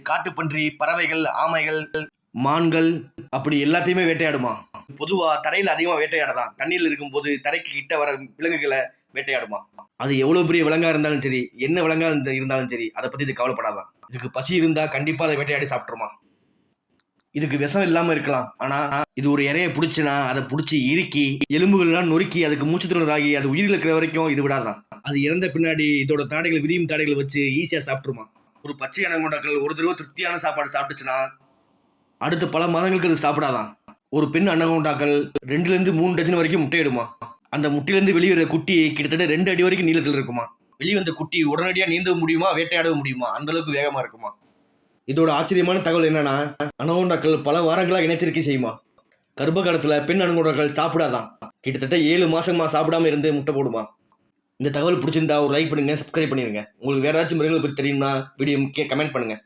காட்டுப்பன்றி, பறவைகள், ஆமைகள், மான்கள் அப்படி எல்லாத்தையுமே வேட்டையாடுமா? பொதுவா தரையில அதிகமா வேட்டையாடாதான். தண்ணீர்ல இருக்கும்போது தரைக்கு கிட்ட வர விலங்குகள வேட்டையாடுமா? அது எவ்வளவு பெரிய விலங்கா இருந்தாலும் சரி, என்ன விலங்கா இருந்தாலும் சரி, அத பத்தி இது கவலைப்படாதாம். இதுக்கு பசி இருந்தா கண்டிப்பா அத வேட்டையாடி சாப்பிட்டுருமா. இதுக்கு விஷம் இல்லாம இருக்கலாம். ஆனா இது ஒரு இரைய புடிச்சுனா, அத புடிச்சு இறுக்கி, எலும்புகள்லாம் நொறுக்கி, அதுக்கு மூச்சு திணறலாகி, அது உயிரில இருக்கிற வரைக்கும் இது விடாதாம். அது இறந்த பின்னாடி இதோட தாடைகள், விரியும் தாடைகள வச்சு ஈஸியா சாப்பிட்டுருமா. ஒரு பச்சை அனகோண்டாக்கள் ஒரு தடவ திருப்தியான சாப்பாடு சாப்பிட்டுச்சுன்னா, அடுத்த பல மாதங்களுக்கு அது சாப்பிடாதாம். ஒரு பெண் அனகோண்டாக்கள் 2லிருந்து 3 டஜன் வரைக்கும் முட்டையிடுமா. அந்த முட்டையிலிருந்து வெளிவர குட்டி கிட்டத்தட்ட 2 அடி வரைக்கும் நீளத்துல இருக்குமா. வெளிவந்த குட்டி உடனடியா நீந்தவும் முடியுமா, வேட்டையாடவும் முடியுமா. அந்த அளவுக்கு வேகமா இருக்குமா. இதோட ஆச்சரியமான தகவல் என்னன்னா, அனகோண்டாக்கள் பல வாரங்களா இனச்சேர்க்கை செய்யுமா. கர்ப்ப காலத்துல பெண் அனகோண்டாக்கள் சாப்பிடாதாம். கிட்டத்தட்ட 7 மாசமா சாப்பிடாம இருந்து முட்டை போடுமா. இந்த தகவல் பிடிச்சிருந்தா ஒரு லைக் பண்ணுங்க, சப்ஸ்கிரைப் பண்ணிருங்க. உங்களுக்கு வேற ஏதாச்சும் மிருகங்களை பத்தி தெரியும்னா வீடியோ கமெண்ட் பண்ணுங்க.